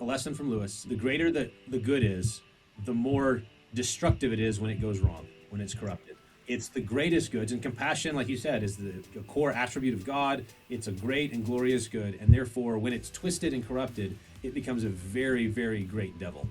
a lesson from Lewis. The greater the good is, the more destructive it is when it goes wrong, when it's corrupted. It's the greatest goods, and compassion, like you said, is the core attribute of God. It's a great and glorious good, and therefore, when it's twisted and corrupted, it becomes a very, very great devil.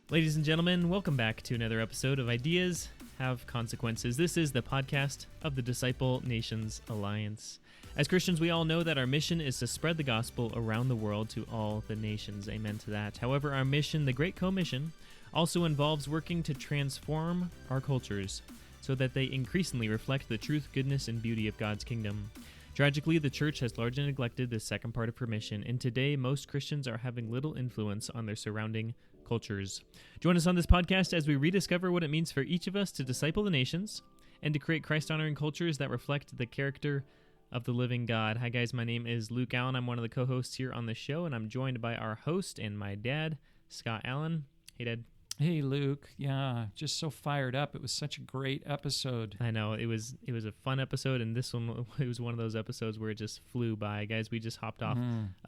Ladies and gentlemen, welcome back to another episode of Ideas Have Consequences. This is the podcast of the Disciple Nations Alliance. As Christians, we all know that our mission is to spread the gospel around the world to all the nations. Amen to that. However, our mission, the Great Commission, also involves working to transform our cultures so that they increasingly reflect the truth, goodness, and beauty of God's kingdom. Tragically, the church has largely neglected this second part of her mission, and today most Christians are having little influence on their surrounding cultures. Join us on this podcast as we rediscover what it means for each of us to disciple the nations and to create Christ-honoring cultures that reflect the character of the living God. Hi guys, my name is Luke Allen. I'm one of the co-hosts here on the show, and I'm joined by our host and my dad, Scott Allen. Hey, Dad. Hey, Luke. Yeah, just so fired up. It was such a great episode. I know, it was a fun episode, and this one, it was one of those episodes where it just flew by. Guys, we just hopped off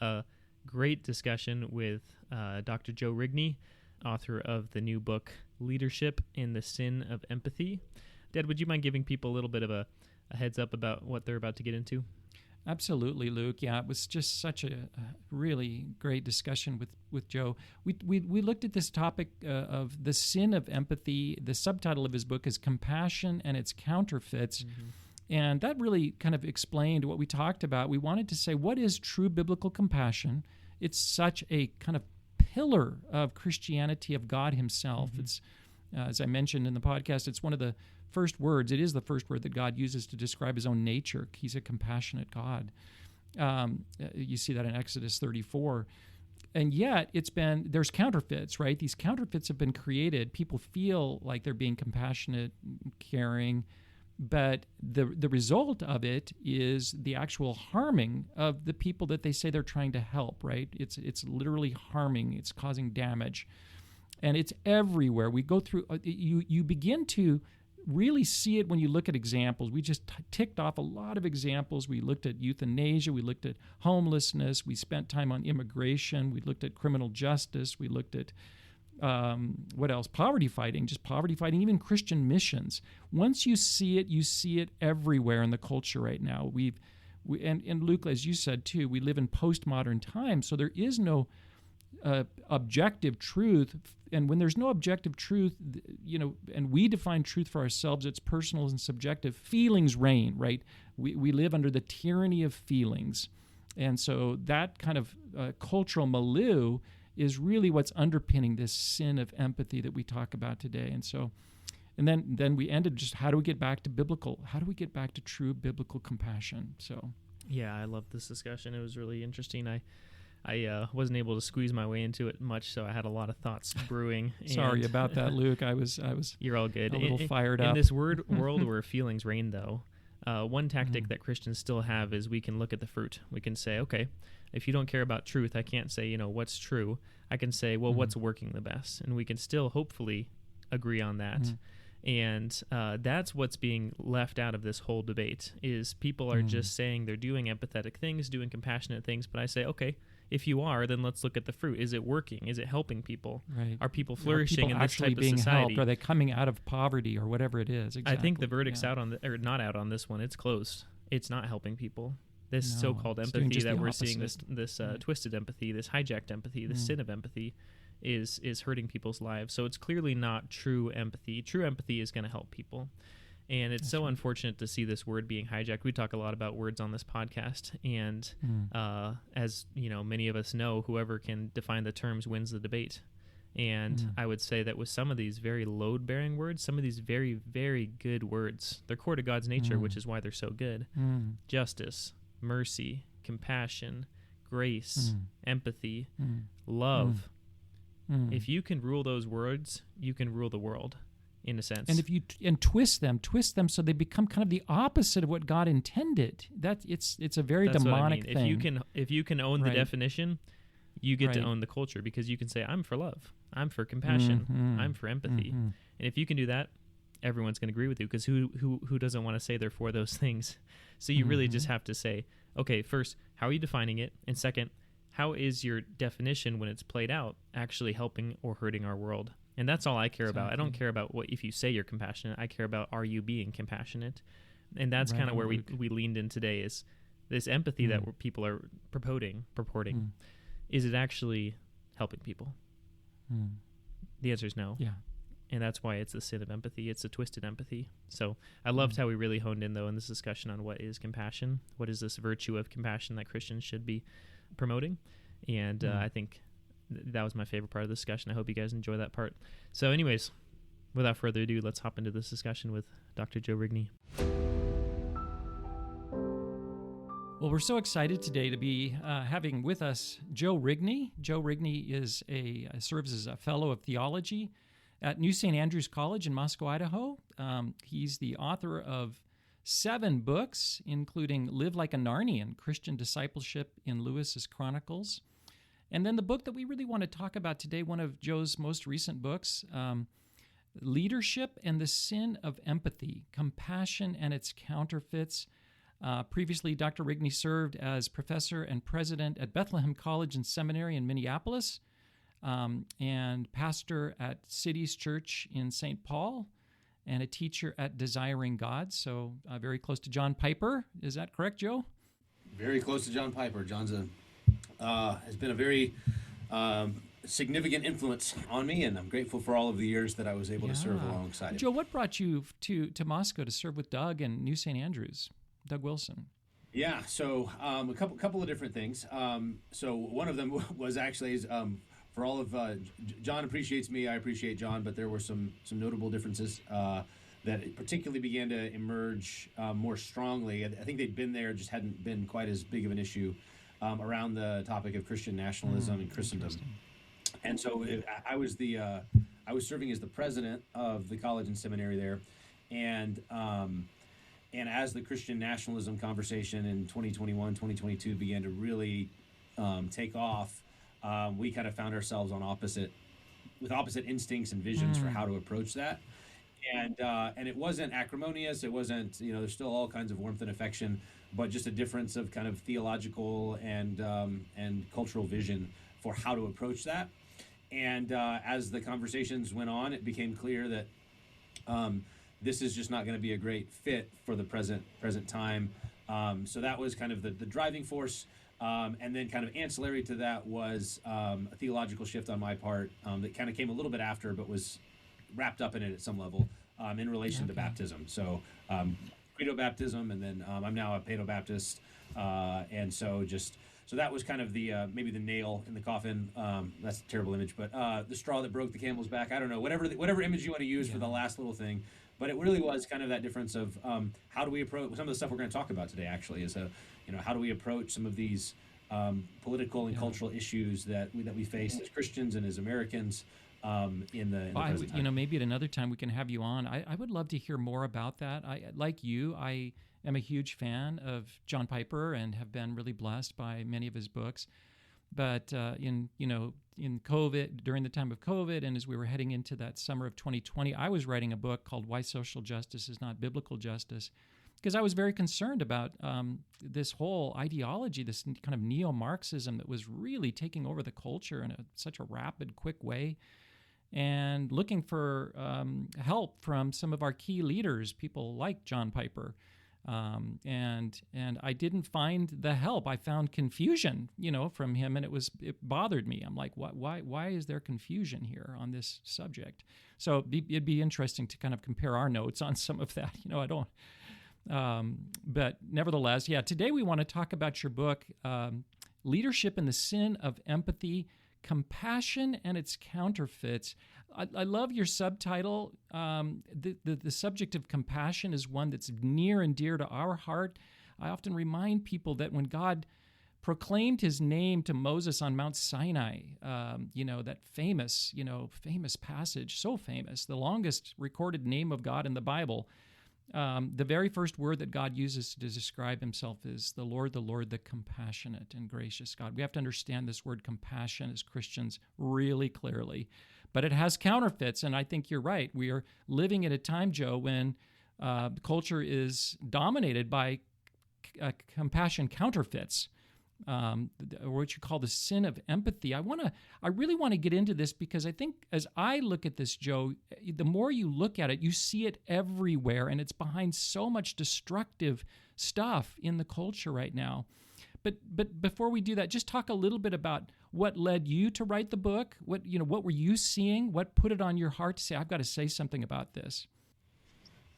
a great discussion with Dr. Joe Rigney, author of the new book, Leadership in the Sin of Empathy. Dad, would you mind giving people a little bit of a heads up about what they're about to get into? Absolutely, Luke. Yeah, it was just such a really great discussion with Joe. We looked at this topic of the sin of empathy. The subtitle of his book is Compassion and Its Counterfeits. Mm-hmm. And that really kind of explained what we talked about. We wanted to say, what is true biblical compassion? It's such a kind of pillar of Christianity, of God himself. Mm-hmm. It's, as I mentioned in the podcast, it's one of the first words. It is the first word that God uses to describe his own nature. He's a compassionate God. You see that in Exodus 34. And yet there's counterfeits, right? These counterfeits have been created. People feel like they're being compassionate, caring, but the result of it is the actual harming of the people that they say they're trying to help, right? It's literally harming. It's causing damage. And it's everywhere. We go through, you begin to really see it when you look at examples. We just ticked off a lot of examples. We looked at euthanasia. We looked at homelessness. We spent time on immigration. We looked at criminal justice. We looked at, what else? Poverty fighting, even Christian missions. Once you see it everywhere in the culture right now. And Luke, as you said too, we live in postmodern times, so there is no objective truth. And when there's no objective truth, and we define truth for ourselves, it's personal and subjective. Feelings reign, right? We live under the tyranny of feelings. And so that kind of cultural milieu is really what's underpinning this sin of empathy that we talk about today. And so, and then we ended just how do we get back to true biblical compassion? So, yeah, I love this discussion. It was really interesting. I wasn't able to squeeze my way into it much, so I had a lot of thoughts brewing. Sorry about that, Luke. I was You're all good. A little fired up. In this world where feelings reign, though, one tactic that Christians still have is we can look at the fruit. We can say, okay, if you don't care about truth, I can't say, what's true. I can say, well, what's working the best? And we can still hopefully agree on that. And that's what's being left out of this whole debate is people are just saying they're doing empathetic things, doing compassionate things. But I say, okay, if you are, then let's look at the fruit. Is it working? Is it helping people? Right. Are people flourishing in this type of being society? Helped? Are they coming out of poverty or whatever it is? Exactly. I think the verdict's out on or not out on this one. It's closed. It's not helping people. This so-called empathy that we're seeing, this twisted empathy, this hijacked empathy, this sin of empathy, is hurting people's lives. So it's clearly not true empathy. True empathy is going to help people. And it's so unfortunate to see this word being hijacked. We talk a lot about words on this podcast, and as many of us know, whoever can define the terms wins the debate. And I would say that with some of these very load-bearing words, some of these very, very good words, they're core to God's nature, which is why they're so good. Justice, mercy, compassion, grace, empathy, love. If you can rule those words, you can rule the world, in a sense. And if you twist them so they become kind of the opposite of what God intended. That's a very demonic thing. If you can own the definition, you get to own the culture, because you can say, I'm for love, I'm for compassion, I'm for empathy. And if you can do that, everyone's going to agree with you, because who doesn't want to say they're for those things? So you really just have to say, okay, first, how are you defining it? And second, how is your definition, when it's played out, actually helping or hurting our world? And that's all I care about. I don't care about what if you say you're compassionate. I care about, are you being compassionate? And that's kind of where we leaned in today, is this empathy that people are purporting. Is it actually helping people? The answer is no. Yeah. And that's why it's the sin of empathy. It's a twisted empathy. So I loved how we really honed in, though, in this discussion on what is compassion. What is this virtue of compassion that Christians should be promoting? And I think that was my favorite part of the discussion. I hope you guys enjoy that part. So anyways, without further ado, let's hop into this discussion with Dr. Joe Rigney. Well, we're so excited today to be having with us Joe Rigney. Joe Rigney serves as a fellow of theology at New St. Andrews College in Moscow, Idaho. He's the author of 7 books, including Live Like a Narnian, Christian Discipleship in Lewis's Chronicles. And then the book that we really want to talk about today, one of Joe's most recent books, Leadership and the Sin of Empathy, Compassion and Its Counterfeits. Previously, Dr. Rigney served as professor and president at Bethlehem College and Seminary in Minneapolis, and pastor at Cities Church in St. Paul, and a teacher at Desiring God. So very close to John Piper. Is that correct, Joe? Very close to John Piper. John's has been a very significant influence on me, and I'm grateful for all of the years that I was able to serve alongside him. Joe, what brought you to Moscow to serve with Doug and New St. Andrews? Doug Wilson. Yeah, so a couple of different things. So one of them was actually for all of John appreciates me, I appreciate John, but there were some notable differences that particularly began to emerge more strongly. I think they'd been there, just hadn't been quite as big of an issue around the topic of Christian nationalism and Christendom. And so I was serving as the president of the college and seminary there, and as the Christian nationalism conversation in 2021, 2022 began to really take off, we kind of found ourselves with opposite instincts and visions for how to approach that. And it wasn't acrimonious. It wasn't, there's still all kinds of warmth and affection, but just a difference of kind of theological and cultural vision for how to approach that. And as the conversations went on, it became clear that this is just not going to be a great fit for the present time. So that was kind of the driving force. And then kind of ancillary to that was a theological shift on my part that kind of came a little bit after, but was wrapped up in it at some level in relation to baptism. So credo baptism, and then I'm now a Paedo Baptist. And so that was kind of the maybe the nail in the coffin. That's a terrible image, but the straw that broke the camel's back. I don't know, whatever image you want to use for the last little thing. But it really was kind of that difference of how do we approach some of the stuff we're going to talk about today. Actually, is how do we approach some of these political and cultural issues that we face as Christians and as Americans in the present time. Maybe at another time we can have you on. I would love to hear more about that. Like you, I am a huge fan of John Piper and have been really blessed by many of his books. But in COVID, during the time of COVID, and as we were heading into that summer of 2020, I was writing a book called Why Social Justice is Not Biblical Justice, because I was very concerned about this whole ideology, this kind of neo-Marxism that was really taking over the culture in such a rapid, quick way, and looking for help from some of our key leaders, people like John Piper. And I didn't find the help. I found confusion, from him, and it bothered me. I'm like, why is there confusion here on this subject? So it'd be interesting to kind of compare our notes on some of that. I don't. But nevertheless, today we want to talk about your book, Leadership and the Sin of Empathy, Compassion and Its Counterfeits. I love your subtitle. The subject of compassion is one that's near and dear to our heart. I often remind people that when God proclaimed his name to Moses on Mount Sinai, that famous passage, so famous, the longest recorded name of God in the Bible, the very first word that God uses to describe himself is the Lord, the compassionate and gracious God. We have to understand this word compassion as Christians really clearly. but it has counterfeits. And I think you're right. We are living at a time, Joe, when culture is dominated by compassion counterfeits, or what you call the sin of empathy. I really want to get into this because I think as I look at this, Joe, the more you look at it, you see it everywhere, and it's behind so much destructive stuff in the culture right now. But before we do that, just talk a little bit about what led you to write the book. What were you seeing? What put it on your heart to say, I've got to say something about this?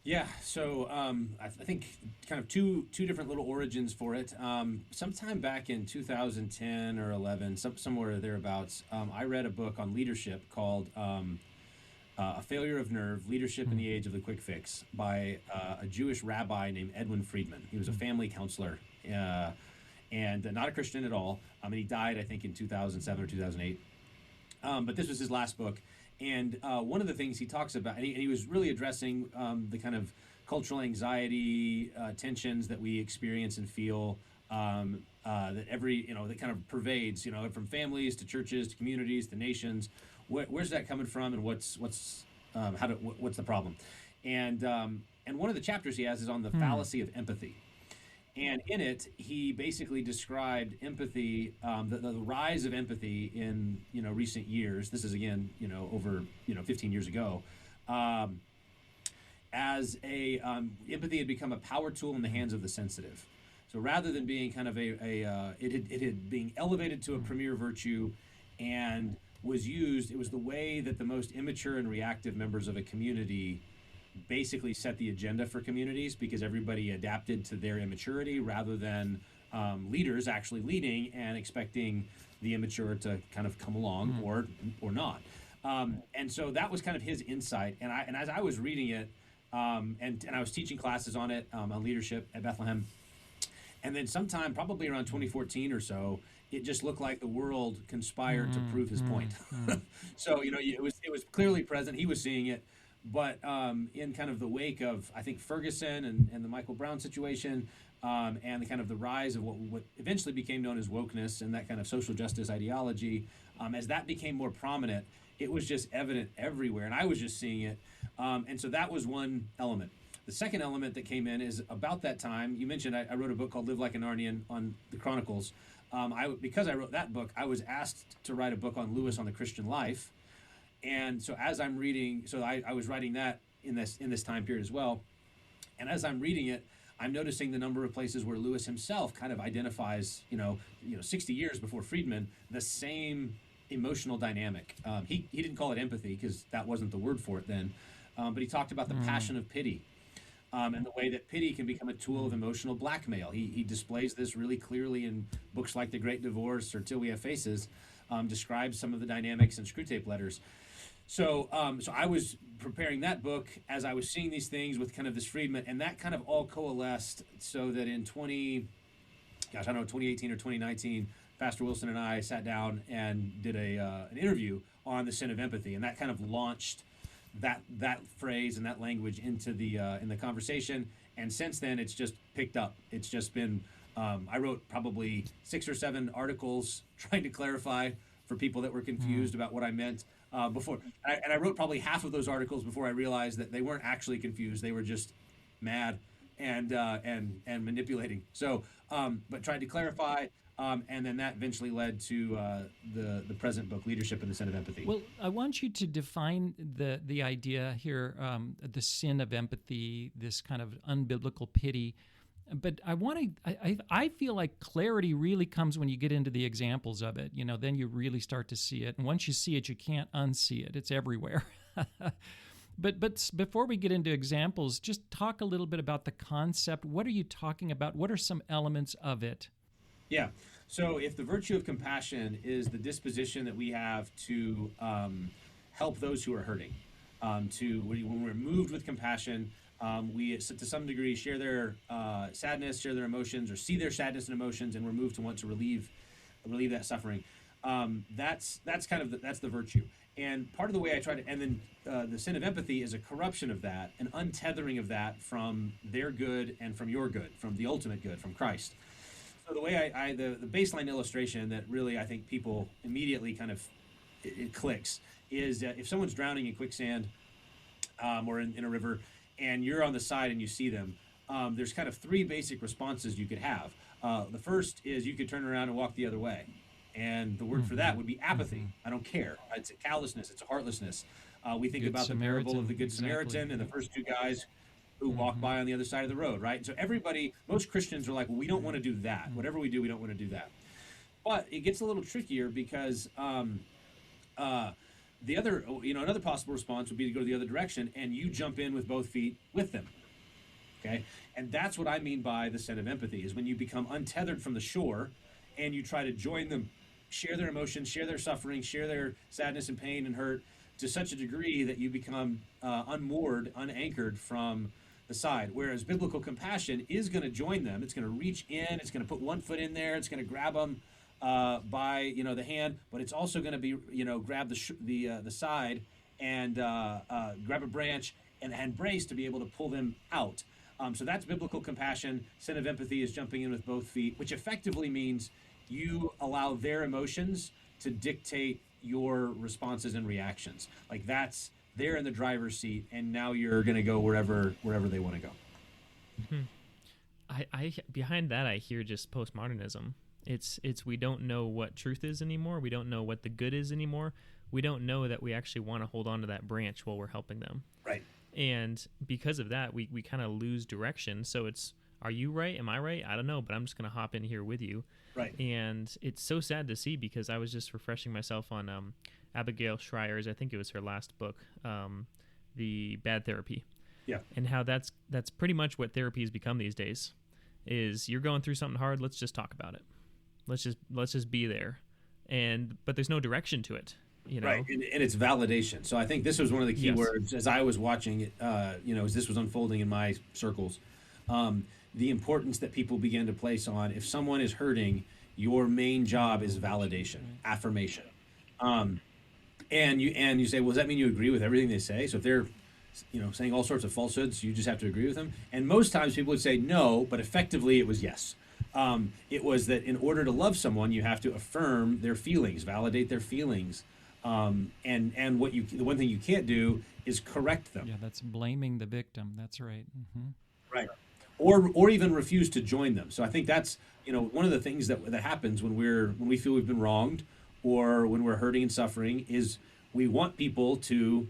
Yeah, so I think kind of two different little origins for it. Sometime back in 2010 or 11, somewhere thereabouts, I read a book on leadership called A Failure of Nerve, Leadership in the Age of the Quick Fix by a Jewish rabbi named Edwin Friedman. He was a family counselor and not a Christian at all. And he died, I think, in 2007 or 2008. But this was his last book. And one of the things he talks about, and he was really addressing the kind of cultural anxiety, tensions that we experience and feel that that kind of pervades, from families to churches to communities to nations. Where's that coming from, and what's the problem? And one of the chapters he has is on the fallacy of empathy. And in it, he basically described empathy, the rise of empathy in recent years. This is again, over 15 years ago, as empathy had become a power tool in the hands of the sensitive. So rather than being kind of it had being elevated to a premier virtue, and was used. It was the way that the most immature and reactive members of a community basically set the agenda for communities, because everybody adapted to their immaturity rather than leaders actually leading and expecting the immature to kind of come along or not. And so that was kind of his insight. And as I was reading it, and I was teaching classes on it, on leadership at Bethlehem, and then sometime probably around 2014 or so, it just looked like the world conspired to prove his point. So it was clearly present. He was seeing it. But in kind of the wake of, I think, Ferguson and the Michael Brown situation, and the kind of the rise of what eventually became known as wokeness and that kind of social justice ideology, as that became more prominent, it was just evident everywhere. And I was just seeing it. And so that was one element. The second element that came in is about that time. You mentioned I wrote a book called Live Like a Narnian on the Chronicles. Because I wrote that book, I was asked to write a book on Lewis on the Christian life. And so as I'm reading, I was writing that in this time period as well. And as I'm reading it, I'm noticing the number of places where Lewis himself kind of identifies, 60 years before Friedman, the same emotional dynamic. He didn't call it empathy because that wasn't the word for it then, but he talked about the passion of pity, and the way that pity can become a tool of emotional blackmail. He displays this really clearly in books like The Great Divorce or Till We Have Faces, describes some of the dynamics in Screwtape Letters. So I was preparing that book as I was seeing these things with kind of this Friedman, and that kind of all coalesced so that in 2018 or 2019, Pastor Wilson and I sat down and did an interview on the sin of empathy, and that kind of launched that phrase and that language into in the conversation. And since then, it's just picked up. It's just been I wrote probably 6 or 7 articles trying to clarify for people that were confused about what I meant. Before, and I wrote probably half of those articles before I realized that they weren't actually confused; they were just mad and manipulating. So, but tried to clarify, and then that eventually led to the present book, Leadership in the Sin of Empathy. Well, I want you to define the idea here, the sin of empathy, this kind of unbiblical pity. But I feel like clarity really comes when you get into the examples of it. Then you really start to see it. And once you see it, you can't unsee it. It's everywhere. But before we get into examples, just talk a little bit about the concept. What are you talking about? What are some elements of it? Yeah. So if the virtue of compassion is the disposition that we have to help those who are hurting, when we're moved with compassion, we, to some degree, share their sadness, share their emotions, or see their sadness and emotions, and we're moved to want to relieve that suffering. That's kind of that's the virtue. And part of the way I try to, and then the sin of empathy is a corruption of that, an untethering of that from their good and from your good, from the ultimate good, from Christ. So the way the baseline illustration that really I think people immediately kind of it clicks is if someone's drowning in quicksand or in a river, and you're on the side and you see them, there's kind of three basic responses you could have. The first is you could turn around and walk the other way. And the word for that would be apathy. I don't care. It's a callousness. It's a heartlessness. We think about the parable of the Good Samaritan and the first two guys who walk by on the other side of the road, right? And so most Christians are like, well, we don't want to do that. Whatever we do, we don't want to do that. But it gets a little trickier because the other, another possible response would be to go the other direction, and you jump in with both feet with them. Okay, and that's what I mean by the sin of empathy, is when you become untethered from the shore, and you try to join them, share their emotions, share their suffering, share their sadness and pain and hurt to such a degree that you become unmoored, unanchored from the side. Whereas biblical compassion is going to join them. It's going to reach in. It's going to put one foot in there. It's going to grab them by the hand, but it's also going to be grab the side and grab a branch and embrace to be able to pull them out. So that's biblical compassion. Sin of empathy is jumping in with both feet, which effectively means you allow their emotions to dictate your responses and reactions. Like they're in the driver's seat, and now you're going to go wherever they want to go. Mm-hmm. I behind that I hear just postmodernism. It's we don't know what truth is anymore. We don't know what the good is anymore. We don't know that we actually want to hold on to that branch while we're helping them. Right. And because of that, we kind of lose direction. So it's, are you right? Am I right? I don't know, but I'm just going to hop in here with you. Right. And it's so sad to see, because I was just refreshing myself on Abigail Schreier's, I think it was her last book, The Bad Therapy. Yeah. And how that's pretty much what therapy has become these days, is you're going through something hard, let's just talk about it. Let's just be there. But there's no direction to it. Right, and it's validation. So I think this was one of the key words as I was watching it, as this was unfolding in my circles, the importance that people began to place on, if someone is hurting, your main job is validation, affirmation. And you say, well, does that mean you agree with everything they say? So if they're, saying all sorts of falsehoods, you just have to agree with them? And most times people would say no, but effectively it was yes. It was that in order to love someone, you have to affirm their feelings, validate their feelings. And the one thing you can't do is correct them. Yeah, that's blaming the victim. That's right. Mm-hmm. Right. Or even refuse to join them. So I think that's, one of the things that happens when we feel we've been wronged, or when we're hurting and suffering, is we want people to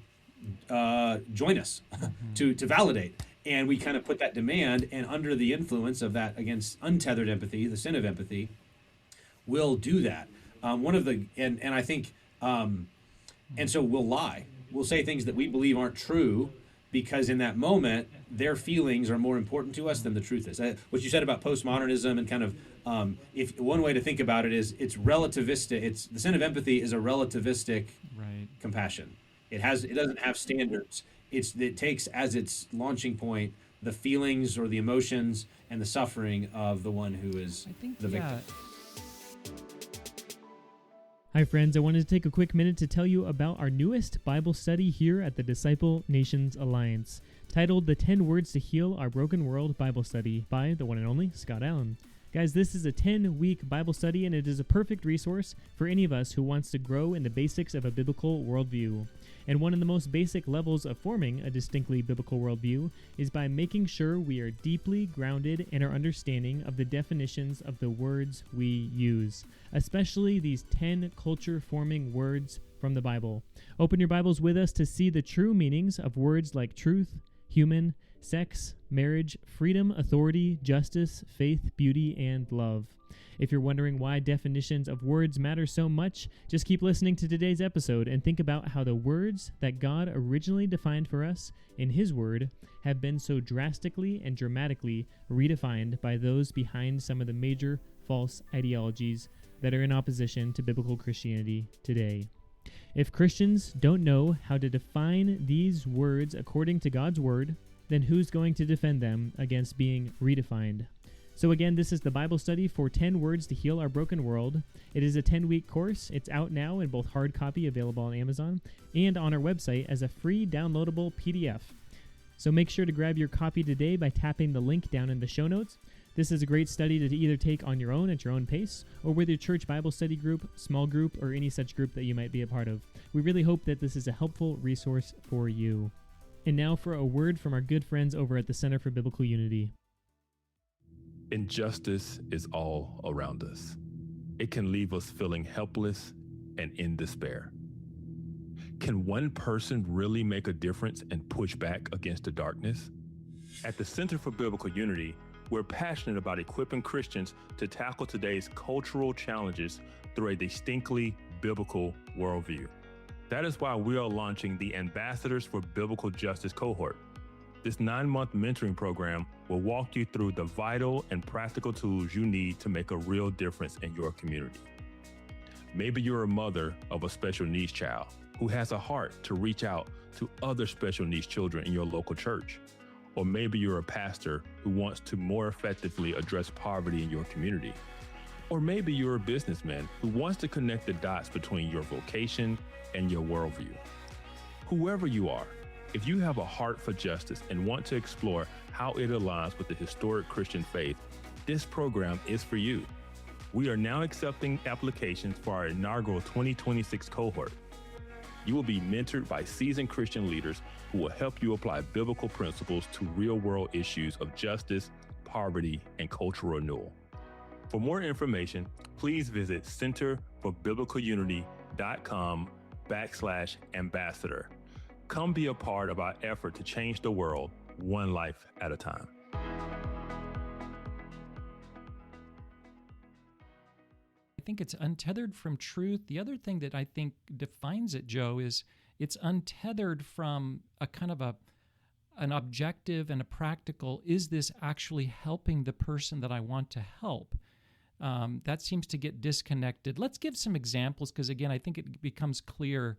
join us, to validate. And we kind of put that demand, and under the influence of that, against untethered empathy, the sin of empathy, we'll do that. I think, and so we'll lie. We'll say things that we believe aren't true, because in that moment, their feelings are more important to us than the truth is. What you said about postmodernism and kind of, if one way to think about it is, it's relativistic. The sin of empathy is a relativistic compassion. It doesn't have standards. It takes as its launching point the feelings or the emotions and the suffering of the one who is the victim. Hi friends, I wanted to take a quick minute to tell you about our newest Bible study here at the Disciple Nations Alliance, titled The 10 Words to Heal Our Broken World Bible Study by the one and only Scott Allen. Guys, this is a 10-week Bible study, and it is a perfect resource for any of us who wants to grow in the basics of a biblical worldview. And one of the most basic levels of forming a distinctly biblical worldview is by making sure we are deeply grounded in our understanding of the definitions of the words we use, especially these 10 culture-forming words from the Bible. Open your Bibles with us to see the true meanings of words like truth, human, sex, marriage, freedom, authority, justice, faith, beauty, and love. If you're wondering why definitions of words matter so much, just keep listening to today's episode and think about how the words that God originally defined for us in His Word have been so drastically and dramatically redefined by those behind some of the major false ideologies that are in opposition to biblical Christianity today. If Christians don't know how to define these words according to God's Word, then who's going to defend them against being redefined? So again, this is the Bible study for 10 Words to Heal Our Broken World. It is a 10-week course. It's out now in both hard copy, available on Amazon, and on our website as a free downloadable PDF. So make sure to grab your copy today by tapping the link down in the show notes. This is a great study to either take on your own at your own pace, or with your church Bible study group, small group, or any such group that you might be a part of. We really hope that this is a helpful resource for you. And now for a word from our good friends over at the Center for Biblical Unity. Injustice is all around us. It can leave us feeling helpless and in despair. Can one person really make a difference and push back against the darkness? At the Center for Biblical Unity, we're passionate about equipping Christians to tackle today's cultural challenges through a distinctly biblical worldview. That is why we are launching the Ambassadors for Biblical Justice cohort. This 9-month mentoring program will walk you through the vital and practical tools you need to make a real difference in your community. Maybe you're a mother of a special needs child who has a heart to reach out to other special needs children in your local church. Or maybe you're a pastor who wants to more effectively address poverty in your community. Or maybe you're a businessman who wants to connect the dots between your vocation and your worldview. Whoever you are, if you have a heart for justice and want to explore how it aligns with the historic Christian faith, this program is for you. We are now accepting applications for our inaugural 2026 cohort. You will be mentored by seasoned Christian leaders who will help you apply biblical principles to real-world issues of justice, poverty, and cultural renewal. For more information, please visit centerforbiblicalunity.com/ambassador. Come be a part of our effort to change the world one life at a time. I think it's untethered from truth. The other thing that I think defines it, Joe, is it's untethered from a kind of an objective and a practical, is this actually helping the person that I want to help? That seems to get disconnected. Let's give some examples, because again, I think it becomes clear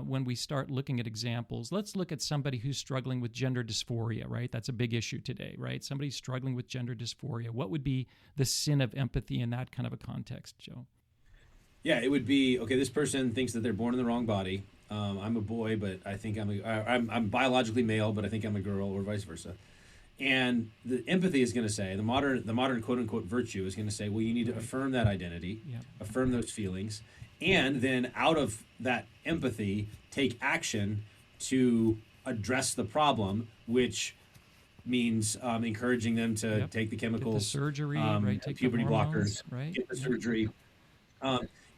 when we start looking at examples. Let's look at somebody who's struggling with gender dysphoria, right? That's a big issue today, right? Somebody's struggling with gender dysphoria. What would be the sin of empathy in that kind of a context, Joe? Yeah, it would be, okay, this person thinks that they're born in the wrong body. I'm a boy, but I think I'm biologically male, but I think I'm a girl, or vice versa. And the empathy is going to say, the modern quote unquote virtue is going to say, well, you need to affirm that identity, affirm those feelings, and then out of that empathy, take action to address the problem, which means encouraging them to take the chemicals, get the surgery, right? Take puberty the hormones, blockers, right? get the surgery.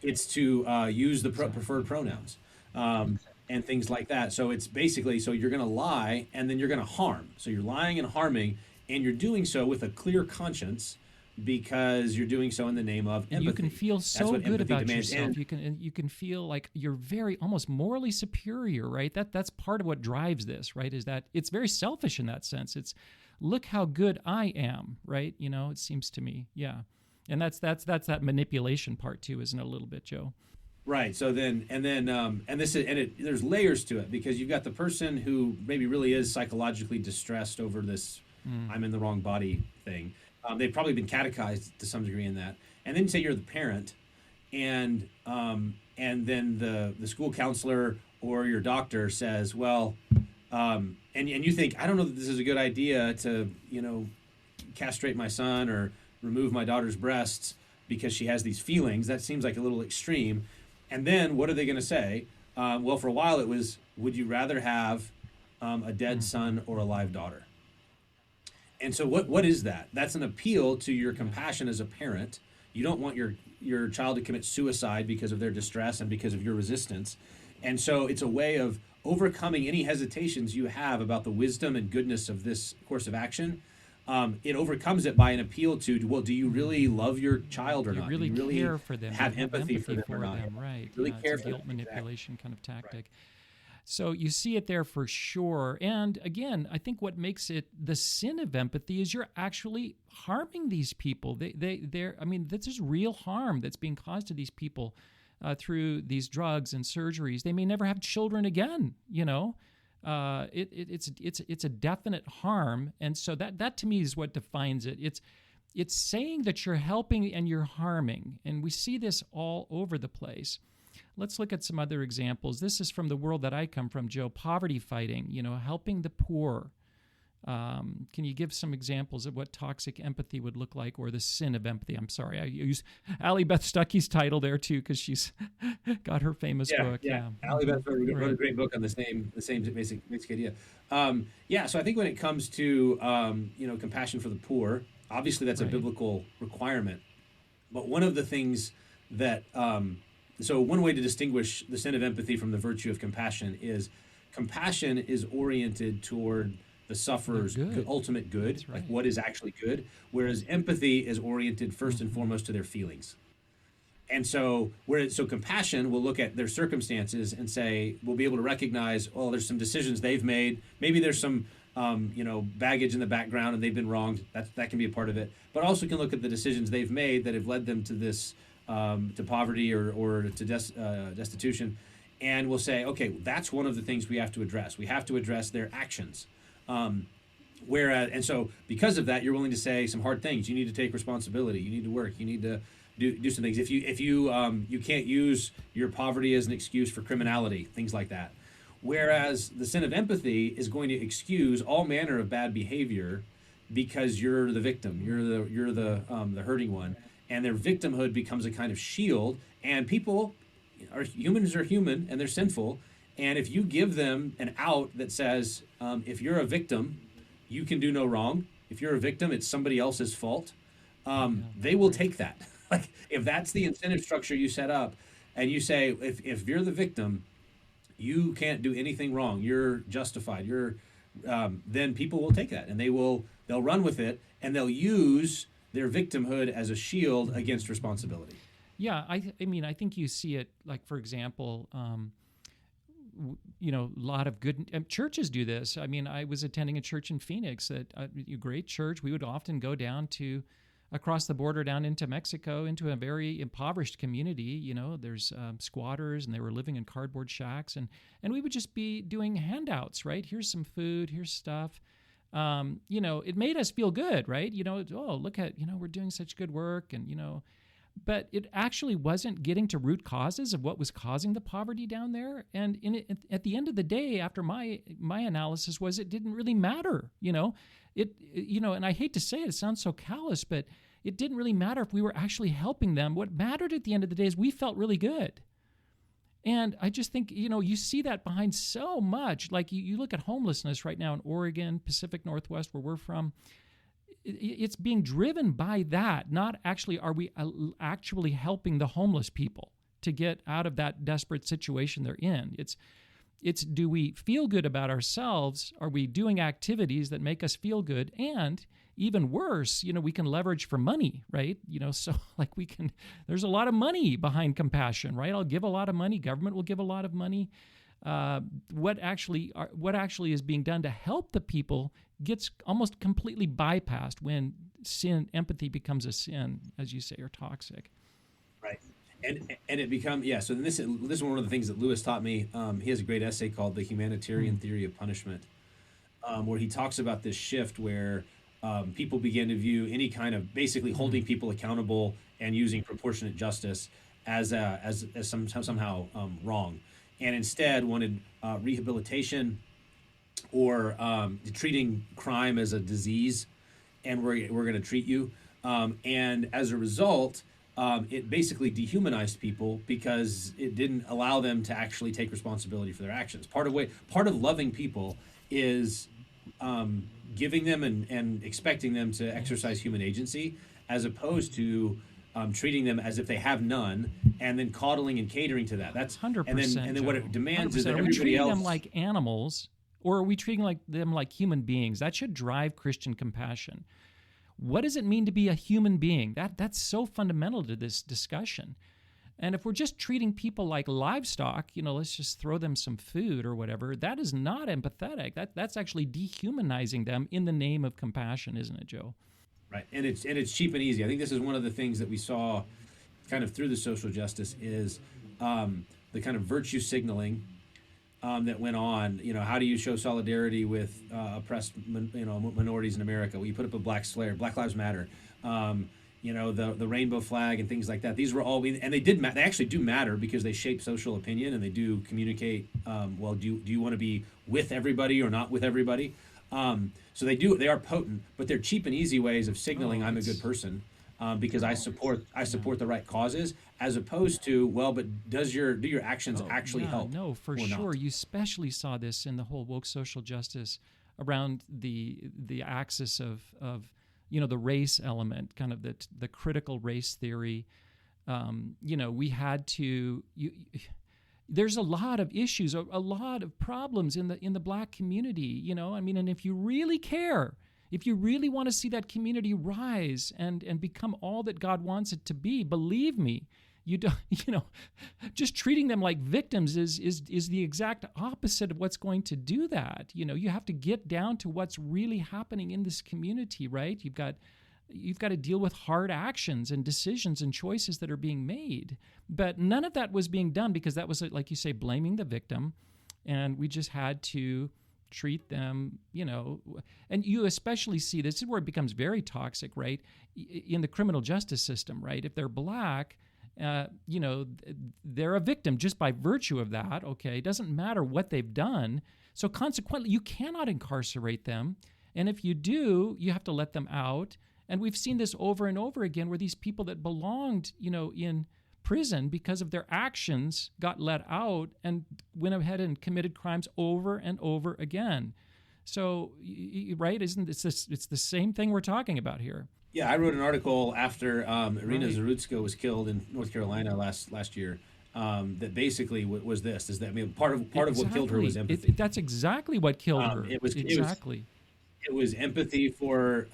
It's to use the preferred pronouns and things like that. So it's basically, so you're going to lie and then you're going to harm. So you're lying and harming, and you're doing so with a clear conscience, because you're doing so in the name of empathy. You can feel so good about yourself. You can feel like you're very almost morally superior, right? That's part of what drives this, right? Is that it's very selfish in that sense. It's look how good I am, right? You know, it seems to me, yeah. And that's that manipulation part too, isn't it, a little bit, Joe? Right. So there's layers to it, because you've got the person who maybe really is psychologically distressed over this I'm in the wrong body thing. They've probably been catechized to some degree in that. And then say you're the parent, and then the school counselor or your doctor says, well, and you think, I don't know that this is a good idea to, castrate my son or remove my daughter's breasts because she has these feelings. That seems like a little extreme. And then what are they going to say? Well, for a while it was, would you rather have a dead son or a live daughter? And so what is that? That's an appeal to your compassion as a parent. You don't want your child to commit suicide because of their distress and because of your resistance. And so it's a way of overcoming any hesitations you have about the wisdom and goodness of this course of action. It overcomes it by an appeal to, well, do you really love your child or not? Really do you really care for them. Have empathy for them or not? Right. Really care it's a for guilt them. manipulation kind of tactic. Right. So you see it there for sure. And again, I think what makes it the sin of empathy is you're actually harming these people. This is real harm that's being caused to these people through these drugs and surgeries. They may never have children again, It's a definite harm. And so that to me is what defines it. It's saying that you're helping and you're harming. And we see this all over the place. Let's look at some other examples. This is from the world that I come from, Joe. Poverty fighting, helping the poor. Can you give some examples of what toxic empathy would look like, or the sin of empathy? I'm sorry, I use Allie Beth Stuckey's title there too, because she's got her famous book. Yeah. Allie Beth wrote a great book on the same basic idea. So I think when it comes to compassion for the poor, obviously that's a biblical requirement. But one of the things that so one way to distinguish the sin of empathy from the virtue of compassion is compassion is oriented toward the sufferer's ultimate good, like what is actually good, whereas empathy is oriented first and foremost to their feelings. And so compassion will look at their circumstances and say, we'll be able to recognize, oh, there's some decisions they've made. Maybe there's some baggage in the background and they've been wronged. That can be a part of it. But also can look at the decisions they've made that have led them to this, to poverty or to destitution. And we'll say, okay, that's one of the things we have to address. We have to address their actions. And so because of that, you're willing to say some hard things. You need to take responsibility. You need to work. You need to do some things. If you can't use your poverty as an excuse for criminality, things like that. Whereas the sin of empathy is going to excuse all manner of bad behavior because you're the victim. You're the hurting one, and their victimhood becomes a kind of shield. And humans are human and they're sinful. And if you give them an out that says, if you're a victim, you can do no wrong. If you're a victim, it's somebody else's fault. They will take that. Like if that's the incentive structure you set up, and you say, if you're the victim, you can't do anything wrong. You're justified. Then people will take that and they'll run with it, and they'll use their victimhood as a shield against responsibility. Yeah, I think you see it, like, for example, a lot of good churches do this. I mean, I was attending a church in Phoenix, a great church. We would often go down across the border down into Mexico, into a very impoverished community. There's squatters, and they were living in cardboard shacks, and we would just be doing handouts, right? Here's some food, here's stuff. It made us feel good, right? Oh, look at, we're doing such good work, and, but it actually wasn't getting to root causes of what was causing the poverty down there. And at the end of the day, after my analysis was, it didn't really matter, and I hate to say it, it sounds so callous, but it didn't really matter if we were actually helping them. What mattered at the end of the day is we felt really good. And I just think, you see that behind so much. Like you look at homelessness right now in Oregon, Pacific Northwest, where we're from. It's being driven by that. Not actually, are we actually helping the homeless people to get out of that desperate situation they're in? It's do we feel good about ourselves? Are we doing activities that make us feel good? And even worse, we can leverage for money, right? So like there's a lot of money behind compassion, right? I'll give a lot of money. Government will give a lot of money. What actually is being done to help the people gets almost completely bypassed when empathy becomes a sin, as you say, or toxic. Right. And it becomes, so this is one of the things that Lewis taught me. He has a great essay called The Humanitarian Theory of Punishment, where he talks about this shift where people begin to view any kind of basically holding people accountable and using proportionate justice as somehow wrong, and instead wanted rehabilitation or treating crime as a disease, and we're going to treat you. And as a result, it basically dehumanized people because it didn't allow them to actually take responsibility for their actions. Part of loving people is giving them and expecting them to exercise human agency, as opposed to treating them as if they have none, and then coddling and catering to that. That's 100%. And then what it demands 100%. is that everybody else. Are we treating them like animals, or are we treating them like human beings? That should drive Christian compassion. What does it mean to be a human being? That's so fundamental to this discussion. And if we're just treating people like livestock, let's just throw them some food or whatever, that is not empathetic. That's actually dehumanizing them in the name of compassion, isn't it, Joe? Right, and it's cheap and easy. I think this is one of the things that we saw kind of through the social justice is the kind of virtue signaling that went on. How do you show solidarity with oppressed minorities in America? Well, you put up a black flare, Black Lives Matter, the rainbow flag and things like that. These were all, and they actually do matter because they shape social opinion and they do communicate. Do you want to be with everybody or not with everybody? So they are potent, but they're cheap and easy ways of signaling I'm a good person. Because I support the right causes, as opposed to, well, but do your actions actually help? No, for sure. Not? You especially saw this in the whole woke social justice around the axis of the race element, kind of the critical race theory. We had to. There's a lot of issues, a lot of problems in the Black community. And if you really care. If you really want to see that community rise and become all that God wants it to be, believe me, just treating them like victims is the exact opposite of what's going to do that. You have to get down to what's really happening in this community, right? You've got to deal with hard actions and decisions and choices that are being made. But none of that was being done because that was, like you say, blaming the victim, and we just had to treat them, and you especially see this is where it becomes very toxic, right? In the criminal justice system, right? If they're Black, they're a victim just by virtue of that, okay? It doesn't matter what they've done. So consequently, you cannot incarcerate them. And if you do, you have to let them out. And we've seen this over and over again where these people that belonged, in prison because of their actions got let out and went ahead and committed crimes over and over again. So, right, it's the same thing we're talking about here. Yeah, I wrote an article after Irina Zarutska was killed in North Carolina last year. That basically was this: is that part of what killed her was empathy. That's exactly what killed her. It was empathy for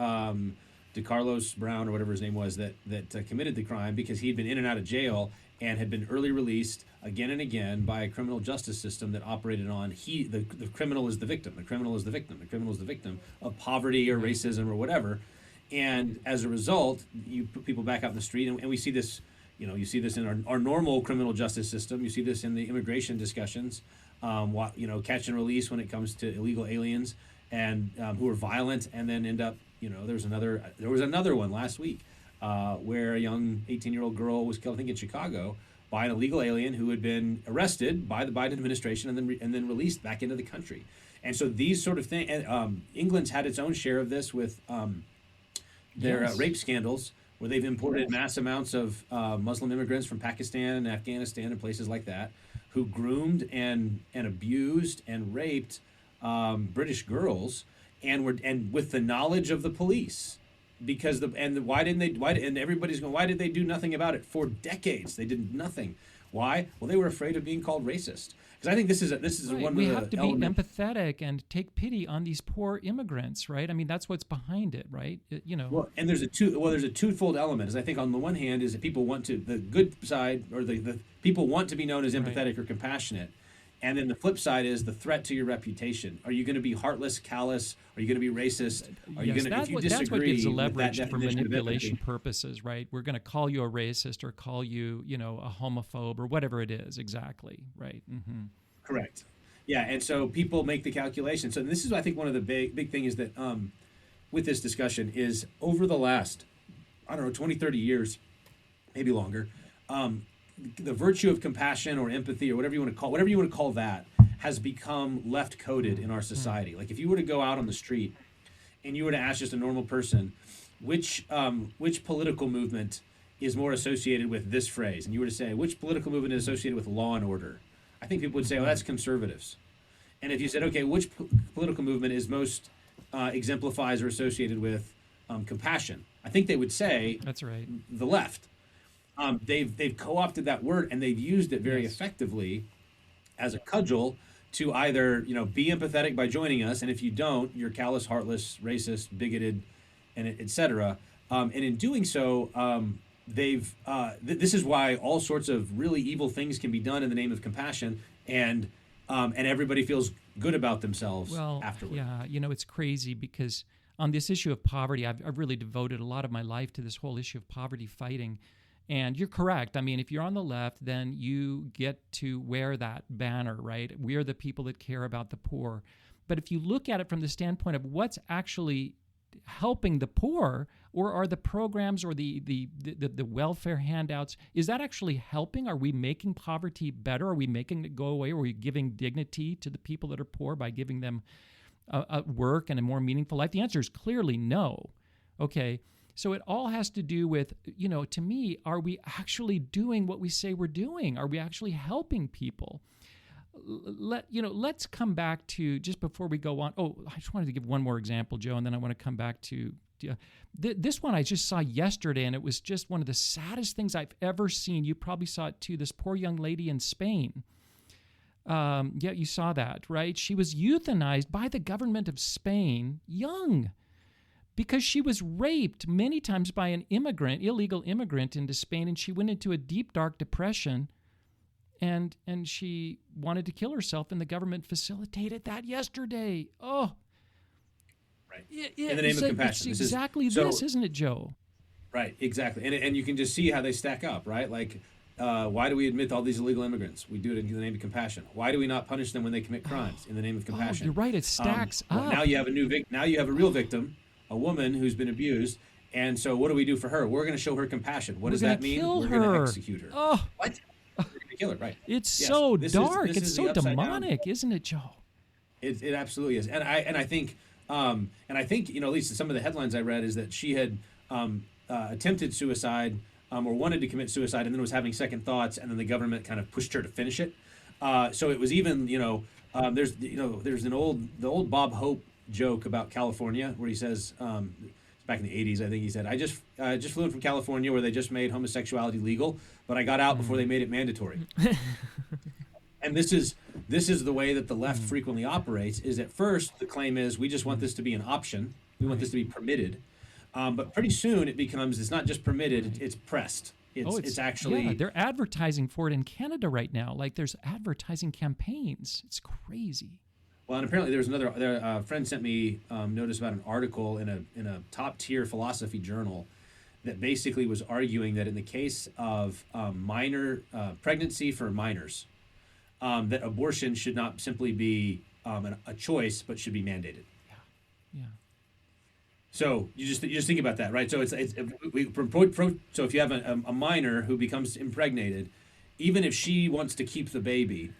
DeCarlos Brown or whatever his name was that committed the crime, because he'd been in and out of jail and had been early released again and again by a criminal justice system that operated on the criminal is the victim, the criminal is the victim, the criminal is the victim of poverty or racism or whatever. And as a result, you put people back out in the street, and we see this, you see this in our normal criminal justice system. You see this in the immigration discussions, catch and release when it comes to illegal aliens and who are violent and then end up, there was another one last week where a young 18-year-old girl was killed, I think in Chicago, by an illegal alien who had been arrested by the Biden administration and then released back into the country. And so these sort of things, and England's had its own share of this with their rape scandals, where they've imported mass amounts of Muslim immigrants from Pakistan and Afghanistan and places like that, who groomed and abused and raped British girls, and with the knowledge of the police, because why did they do nothing about it for decades? They did nothing. Why? Well, they were afraid of being called racist. Because I think this is right. one we of the have to be empathetic and take pity on these poor immigrants, right? I mean, that's what's behind it, right? Well, and there's a twofold element. Is I think on the one hand is that people want to, the good side, or the people want to be known as empathetic or compassionate. And then the flip side is the threat to your reputation. Are you going to be heartless, callous? Are you going to be racist? Are you going to, if you disagree, that's what gives the leverage with that for manipulation empathy purposes, right? We're going to call you a racist or call you, a homophobe or whatever it is. Exactly, right? Mm-hmm. Correct. Yeah, and so people make the calculation. So this is, I think, one of the big thing is that with this discussion is over the last, 20, 30 years, maybe longer, the virtue of compassion or empathy or whatever you want to call that has become left coded in our society. Like if you were to go out on the street and you were to ask just a normal person which political movement is more associated with this phrase, and you were to say which political movement is associated with law and order, I think people would say, that's conservatives. And if you said, okay, which political movement is most exemplifies or associated with compassion, I think they would say that's right, the left. They've co-opted that word and they've used it very effectively as a cudgel to either be empathetic by joining us, and if you don't, you're callous, heartless, racist, bigoted, and et cetera. And in doing so, this is why all sorts of really evil things can be done in the name of compassion, and everybody feels good about themselves afterward. Yeah, it's crazy because on this issue of poverty, I've really devoted a lot of my life to this whole issue of poverty fighting. And you're correct. I mean, if you're on the left, then you get to wear that banner, right? We are the people that care about the poor. But if you look at it from the standpoint of what's actually helping the poor, or are the programs or the welfare handouts, is that actually helping? Are we making poverty better? Are we making it go away? Are we giving dignity to the people that are poor by giving them work and a more meaningful life? The answer is clearly no. Okay, so it all has to do with, to me, are we actually doing what we say we're doing? Are we actually helping people? Let's come back to, just before we go on. Oh, I just wanted to give one more example, Joe, and then I want to come back to this one I just saw yesterday, and it was just one of the saddest things I've ever seen. You probably saw it too. This poor young lady in Spain. Yeah, you saw that, right? She was euthanized by the government of Spain, young, because she was raped many times by an illegal immigrant into Spain, and she went into a deep, dark depression, and she wanted to kill herself, and the government facilitated that yesterday. Oh, right. In the name of compassion. It's exactly this, isn't it, Joe? Right, exactly. And you can just see how they stack up, right? Like, why do we admit all these illegal immigrants? We do it in the name of compassion. Why do we not punish them when they commit crimes in the name of compassion? You're right. It stacks up. Now you have now you have a real victim, a woman who's been abused. And so what do we do for her? We're going to show her compassion. What does that mean? We're going to execute her. Oh. What? We're going to kill her, right? It's so dark. It's so demonic, isn't it, Joe? It absolutely is. And I think at least some of the headlines I read is that she had attempted suicide or wanted to commit suicide, and then was having second thoughts, and then the government kind of pushed her to finish it. So it was even there's the old Bob Hope joke about California where he says back in the 80s, I think he said, I just flew in from California where they just made homosexuality legal, but I got out before they made it mandatory. And this is the way that the left frequently operates. Is at first the claim is we just want this to be an option, we want this to be permitted, but pretty soon it becomes, it's not just permitted, it's pressed. It's actually they're advertising for it in Canada right now. Like there's advertising campaigns. It's crazy. Well, and apparently there's a friend sent me notice about an article in a top tier philosophy journal that basically was arguing that in the case of minor pregnancy for minors, that abortion should not simply be a choice, but should be mandated. Yeah. So you just think about that, right? So so if you have a minor who becomes impregnated, even if she wants to keep the baby,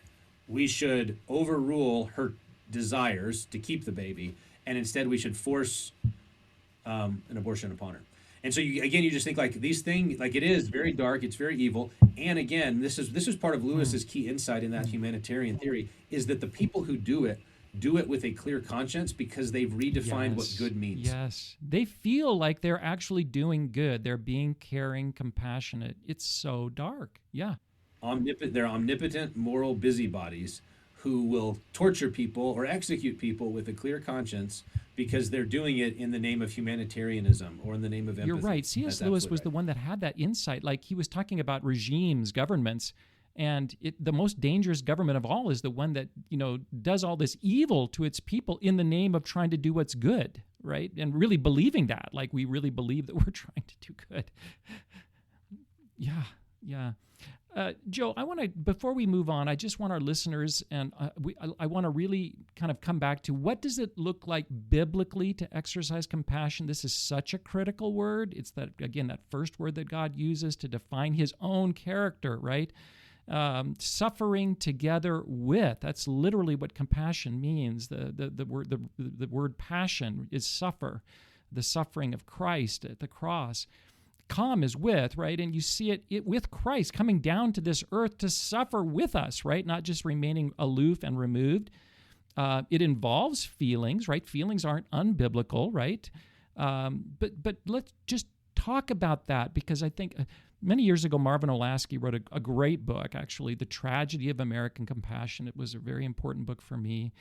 we should overrule her desires to keep the baby, and instead we should force an abortion upon her. And so you just think like these things, like it is very dark, it's very evil. And again, this is part of Lewis's key insight in that humanitarian theory, is that the people who do it with a clear conscience because they've redefined what good means. Yes. They feel like they're actually doing good. They're being caring, compassionate. It's so dark. Yeah. They're omnipotent moral busybodies who will torture people or execute people with a clear conscience because they're doing it in the name of humanitarianism or in the name of empathy. You're right. C.S. Lewis was the one that had that insight. Like he was talking about regimes, governments, and the most dangerous government of all is the one that, does all this evil to its people in the name of trying to do what's good, right? And really believing that, like we really believe that we're trying to do good. Yeah. Joe, I want to, before we move on, I just want our listeners, and I want to really kind of come back to what does it look like biblically to exercise compassion? This is such a critical word. It's that first word that God uses to define his own character, right? Suffering together with, that's literally what compassion means. The word passion is suffer, the suffering of Christ at the cross. Come is with, right? And you see it with Christ coming down to this earth to suffer with us, right? Not just remaining aloof and removed. It involves feelings, right? Feelings aren't unbiblical, right? But let's just talk about that, because I think many years ago, Marvin Olasky wrote a great book, actually, The Tragedy of American Compassion. It was a very important book for me.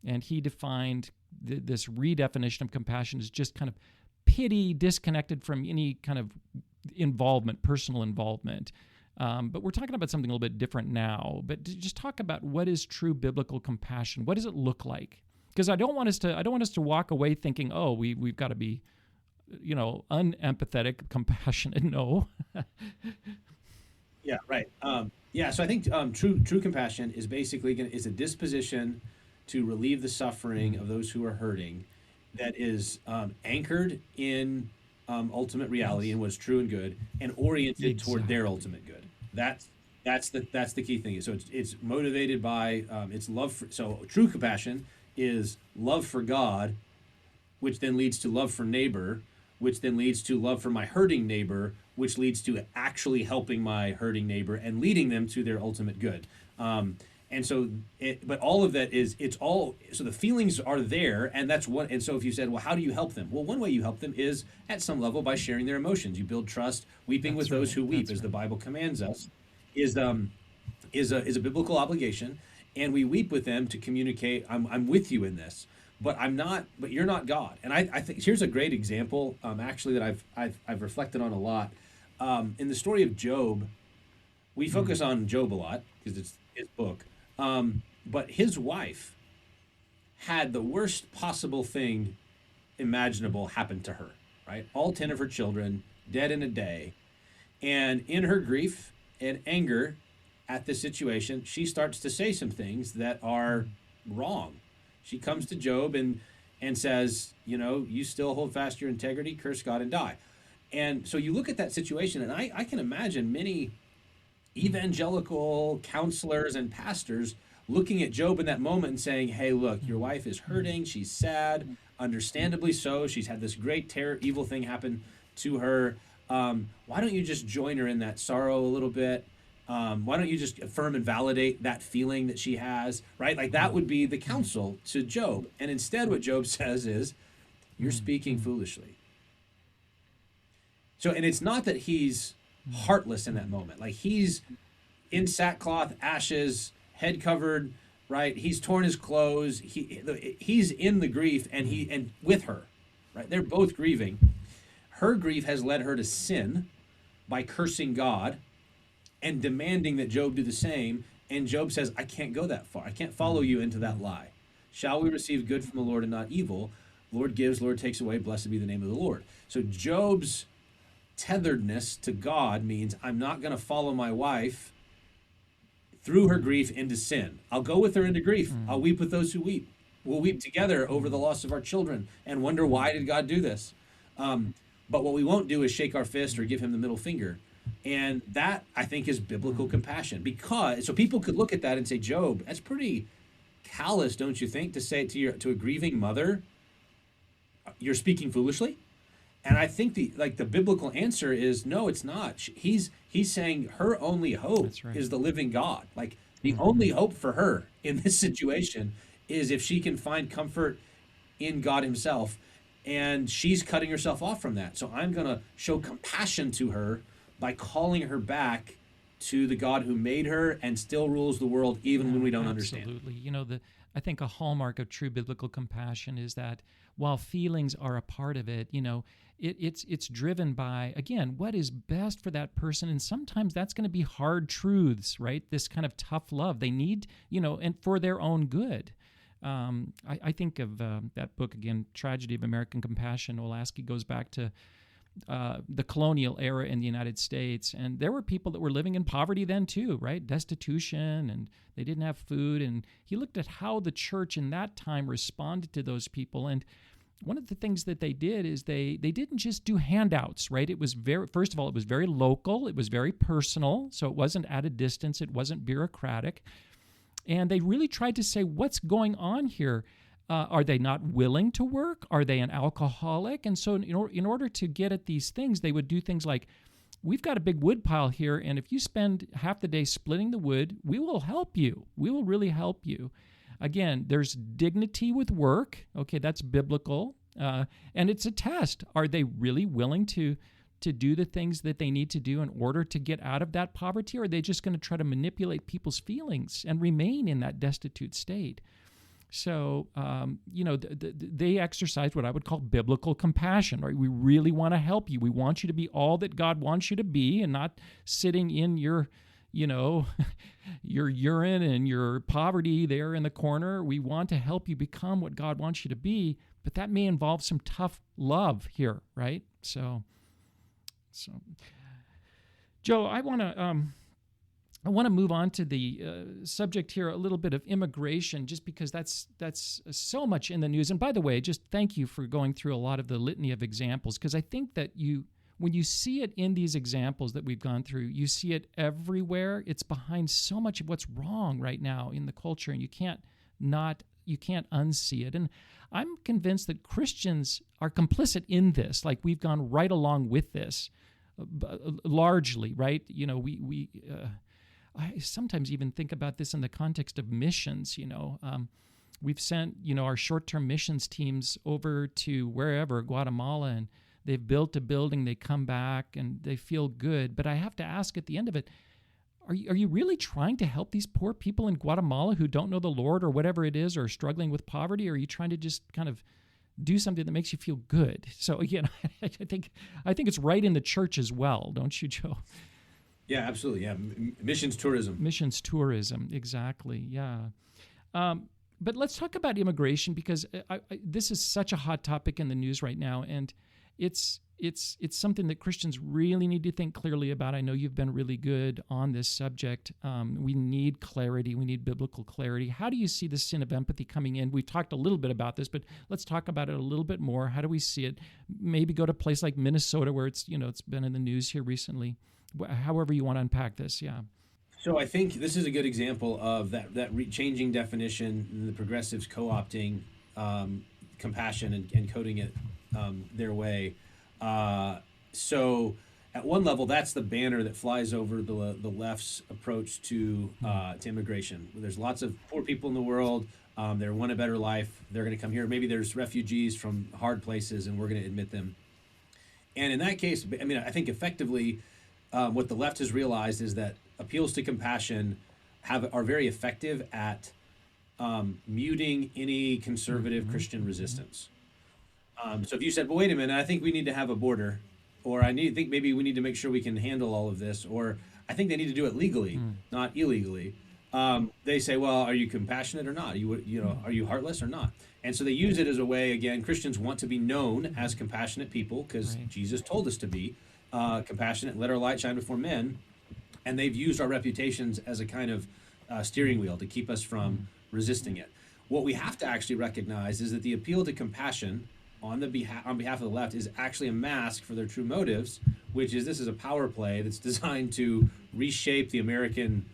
And he defined this redefinition of compassion as just kind of pity disconnected from any kind of involvement, personal involvement. But we're talking about something a little bit different now. But just talk about what is true biblical compassion. What does it look like? Because I don't want us to walk away thinking, oh, we've got to be, unempathetic, compassionate. No. Yeah, right. So I think true compassion is basically is a disposition to relieve the suffering of those who are hurting, that is anchored in ultimate reality and what's true and good, and oriented toward their ultimate good. That's the key thing. So it's motivated by its love. So true compassion is love for God, which then leads to love for neighbor, which then leads to love for my hurting neighbor, which leads to actually helping my hurting neighbor and leading them to their ultimate good. And so, but all of that so the feelings are there, and that's what, and so if you said, well, how do you help them? Well, one way you help them is at some level by sharing their emotions. You build trust. Weeping with those who weep, as the Bible commands us, is a biblical obligation, and we weep with them to communicate, I'm with you in this. But you're not God. And I think here's a great example, actually, that I've reflected on a lot. In the story of Job, we focus on Job a lot because it's his book. But his wife had the worst possible thing imaginable happen to her, right? All 10 of her children dead in a day. And in her grief and anger at the situation, she starts to say some things that are wrong. She comes to Job and says, you still hold fast your integrity, curse God and die. And so you look at that situation, and I can imagine many evangelical counselors and pastors looking at Job in that moment and saying, hey, look, your wife is hurting. She's sad, understandably so. She's had this great evil thing happen to her. Why don't you just join her in that sorrow a little bit? Why don't you just affirm and validate that feeling that she has, right? Like that would be the counsel to Job. And instead what Job says is, you're speaking foolishly. So, and it's not that he's heartless in that moment. Like he's in sackcloth, ashes, head covered, right? He's torn his clothes. He's in the grief and with her, right? They're both grieving. Her grief has led her to sin by cursing God and demanding that Job do the same. And Job says, I can't go that far. I can't follow you into that lie. Shall we receive good from the Lord and not evil? Lord gives, Lord takes away. Blessed be the name of the Lord. So Job's tetheredness to God means I'm not going to follow my wife through her grief into sin. I'll go with her into grief. I'll weep with those who weep. We'll weep together over the loss of our children and wonder, why did God do this? But what we won't do is shake our fist or give him the middle finger. And that, I think, is biblical compassion. So people could look at that and say, Job, that's pretty callous, don't you think, to say to a grieving mother, you're speaking foolishly? And I think the biblical answer is no, it's not. He's saying her only hope is the living God. Like the only hope for her in this situation is if she can find comfort in God himself, and she's cutting herself off from that. So I'm going to show compassion to her by calling her back to the God who made her and still rules the world even when we don't understand. Absolutely. I think a hallmark of true biblical compassion is that while feelings are a part of it, it's driven by, again, what is best for that person. And sometimes that's going to be hard truths, right? This kind of tough love they need, and for their own good. I think of that book, again, Tragedy of American Compassion. Olasky goes back to the colonial era in the United States. And there were people that were living in poverty then too, right? Destitution, and they didn't have food. And he looked at how the church in that time responded to those people. And one of the things that they did is they didn't just do handouts, right? It was first of all, it was very local. It was very personal. So it wasn't at a distance. It wasn't bureaucratic. And they really tried to say, what's going on here? Are they not willing to work? Are they an alcoholic? And so in order to get at these things, they would do things like, we've got a big wood pile here, and if you spend half the day splitting the wood, we will help you. We will really help you. Again, there's dignity with work. Okay, that's biblical. And it's a test. Are they really willing to do the things that they need to do in order to get out of that poverty, or are they just going to try to manipulate people's feelings and remain in that destitute state? So, they exercise what I would call biblical compassion, right? We really want to help you. We want you to be all that God wants you to be and not sitting in your urine and your poverty there in the corner. We want to help you become what God wants you to be, but that may involve some tough love here, right? So Joe, I want to move on to the subject here, a little bit of immigration, just because that's so much in the news. And by the way, just thank you for going through a lot of the litany of examples, because I think that when you see it in these examples that we've gone through, you see it everywhere. It's behind so much of what's wrong right now in the culture, and you can't not unsee it. And I'm convinced that Christians are complicit in this. Like, we've gone right along with this, largely, right? I sometimes even think about this in the context of missions. We've sent, our short-term missions teams over to wherever, Guatemala, and they've built a building, they come back, and they feel good. But I have to ask at the end of it, are you really trying to help these poor people in Guatemala who don't know the Lord or whatever it is, or struggling with poverty? Or are you trying to just kind of do something that makes you feel good? So again, I think it's right in the church as well, don't you, Joe? Yeah, absolutely. Yeah, missions tourism. Missions tourism, exactly. Yeah. But let's talk about immigration, because this is such a hot topic in the news right now, and it's something that Christians really need to think clearly about. I know you've been really good on this subject. We need clarity. We need biblical clarity. How do you see the sin of empathy coming in? We've talked a little bit about this, but let's talk about it a little bit more. How do we see it? Maybe go to a place like Minnesota, where it's been in the news here recently. However you want to unpack this, yeah. So I think this is a good example of that changing definition, the progressives co-opting compassion and coding it their way. So at one level, that's the banner that flies over the left's approach to immigration. There's lots of poor people in the world. They want a better life. They're going to come here. Maybe there's refugees from hard places, and we're going to admit them. And in that case, I think effectively, what the left has realized is that appeals to compassion are very effective at muting any conservative Christian resistance. So if you said, well, wait a minute, I think we need to have a border, or think maybe we need to make sure we can handle all of this, or I think they need to do it legally, not illegally. They say, well, are you compassionate or not? Are you heartless or not? And so they use it as a way, again, Christians want to be known as compassionate people because Jesus told us to be compassionate, let our light shine before men. And they've used our reputations as a kind of steering wheel to keep us from resisting it. What we have to actually recognize is that the appeal to compassion on behalf of the left is actually a mask for their true motives, which is this is a power play that's designed to reshape the American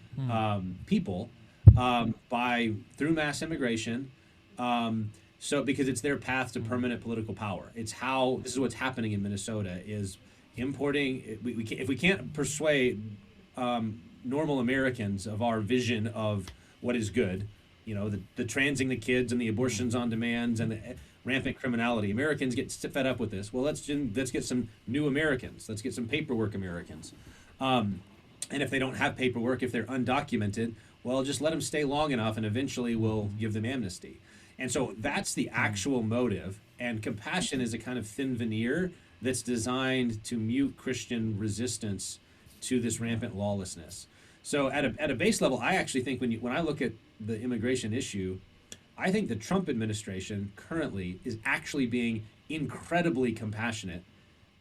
people through mass immigration. Because it's their path to permanent political power. This is what's happening in Minnesota is importing. If we can't persuade normal Americans of our vision of what is good, the transing the kids and the abortions on demands and the rampant criminality, Americans get fed up with this. Well, let's get some new Americans. Let's get some paperwork Americans. And if they don't have paperwork, if they're undocumented, well, just let them stay long enough, and eventually we'll give them amnesty. And so that's the actual motive. And compassion is a kind of thin veneer that's designed to mute Christian resistance to this rampant lawlessness. So at a base level, I actually think when I look at the immigration issue, I think the Trump administration currently is actually being incredibly compassionate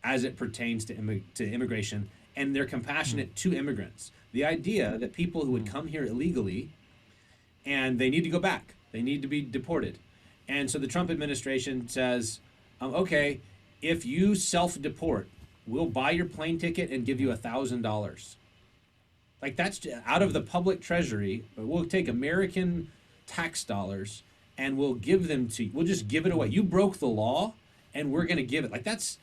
as it pertains to immigration, and they're compassionate to immigrants. The idea that people who would come here illegally and they need to go back, they need to be deported. And so the Trump administration says, okay, if you self-deport, we'll buy your plane ticket and give you $1,000. Like, that's out of the public treasury. We'll take American tax dollars and we'll give them to you. We'll just give it away. You broke the law and we're going to give it. Like, that's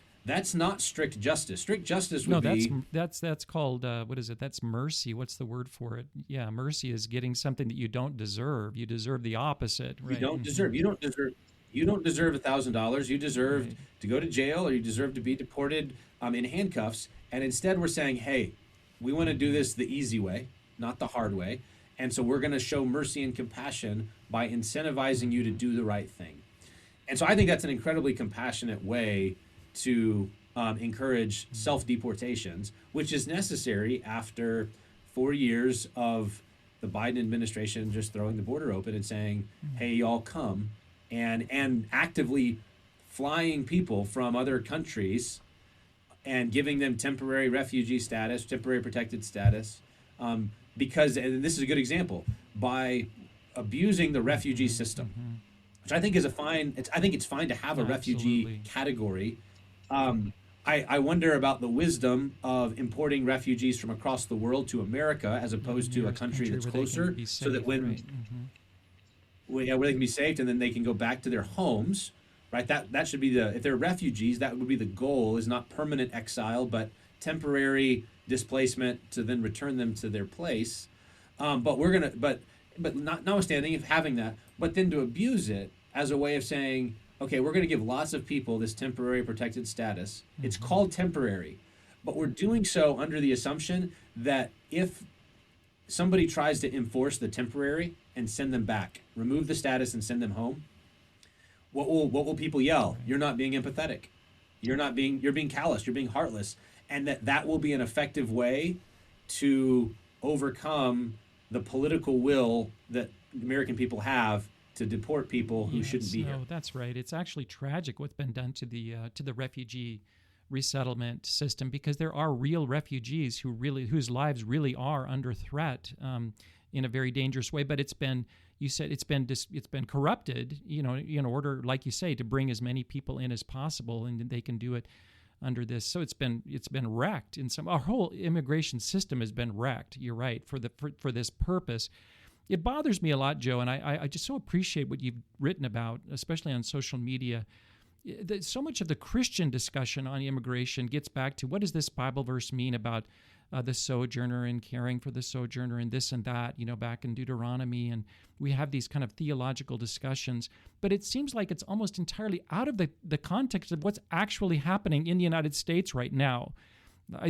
not strict justice. Strict justice would be... that's called, what is it? That's mercy. What's the word for it? Yeah, mercy is getting something that you don't deserve. You deserve the opposite. Right? You don't deserve $1,000. You deserve to go to jail, or you deserve to be deported in handcuffs. And instead we're saying, hey, we want to do this the easy way, not the hard way. And so we're going to show mercy and compassion by incentivizing you to do the right thing. And so I think that's an incredibly compassionate way to encourage self-deportations, which is necessary after 4 years of the Biden administration just throwing the border open and saying, hey, y'all come, and actively flying people from other countries and giving them temporary refugee status, temporary protected status, because, and this is a good example, by abusing the refugee system, which I think is I think it's fine to have a refugee category. I wonder about the wisdom of importing refugees from across the world to America as opposed to a country that's closer, so that where they can be saved, and then they can go back to their homes, right? That should be if they're refugees, that would be the goal, is not permanent exile, but temporary displacement to then return them to their place. But notwithstanding of having that, but then to abuse it as a way of saying, okay, we're going to give lots of people this temporary protected status. It's called temporary, but we're doing so under the assumption that if somebody tries to enforce the temporary and send them back, remove the status and send them home, what will people yell? You're not being empathetic. You're being callous. You're being heartless. And that will be an effective way to overcome the political will that American people have to deport people who shouldn't be here. No, that's right. It's actually tragic what's been done to the refugee resettlement system, because there are real refugees whose lives really are under threat in a very dangerous way. But it's been corrupted, in order, like you say, to bring as many people in as possible, and they can do it under this. So it's been wrecked our whole immigration system has been wrecked. You're right, for this purpose. It bothers me a lot, Joe, and I just so appreciate what you've written about, especially on social media. So much of the Christian discussion on immigration gets back to, what does this Bible verse mean about the sojourner and caring for the sojourner and this and that, back in Deuteronomy, and we have these kind of theological discussions, but it seems like it's almost entirely out of the context of what's actually happening in the United States right now.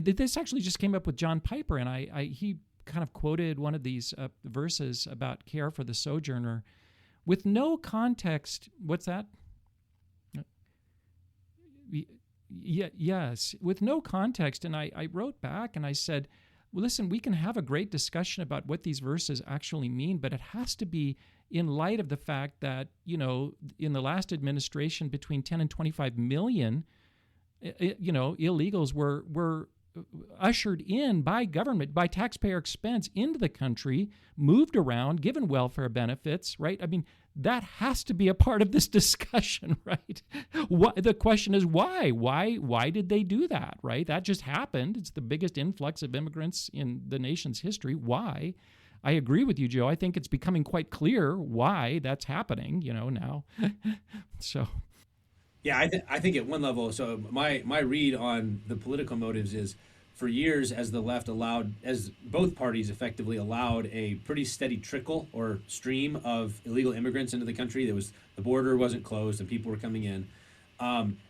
This actually just came up with John Piper, and he kind of quoted one of these verses about care for the sojourner with no context. What's that? Yes, with no context. And I wrote back and I said, well, listen, we can have a great discussion about what these verses actually mean, but it has to be in light of the fact that, in the last administration, between 10 and 25 million, illegals were ushered in by government, by taxpayer expense into the country, moved around, given welfare benefits, right? I mean, that has to be a part of this discussion, right? The question is why? Why did they do that, right? That just happened. It's the biggest influx of immigrants in the nation's history. Why? I agree with you, Joe. I think it's becoming quite clear why that's happening, now. So... Yeah, I think at one level, so my read on the political motives is, for years, as the left as both parties effectively allowed a pretty steady trickle or stream of illegal immigrants into the country. The border wasn't closed and people were coming in.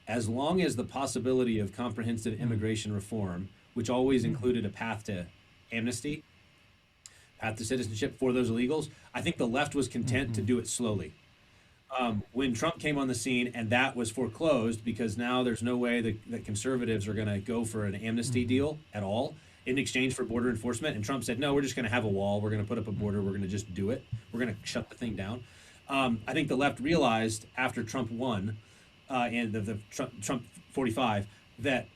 As long as the possibility of comprehensive immigration reform, which always included a path to amnesty, path to citizenship for those illegals, I think the left was content to do it slowly. When Trump came on the scene and that was foreclosed, because now there's no way that conservatives are going to go for an amnesty deal at all in exchange for border enforcement. And Trump said, no, we're just going to have a wall. We're going to put up a border. We're going to just do it. We're going to shut the thing down. I think the left realized after Trump won and the Trump 45 that,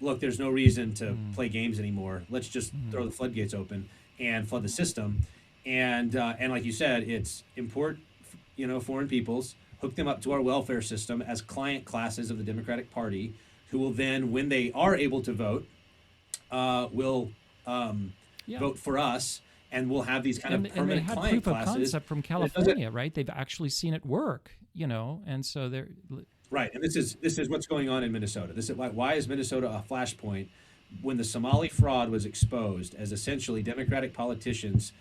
look, there's no reason to play games anymore. Let's just throw the floodgates open and flood the system. And like you said, it's import foreign peoples, hook them up to our welfare system as client classes of the Democratic Party, who will then, when they are able to vote, will vote for us, and we'll have these kind of permanent client classes. And they had proof of concept from California, right? They've actually seen it work, and so they're... Right, and this is what's going on in Minnesota. This is why is Minnesota a flashpoint? When the Somali fraud was exposed as essentially Democratic politicians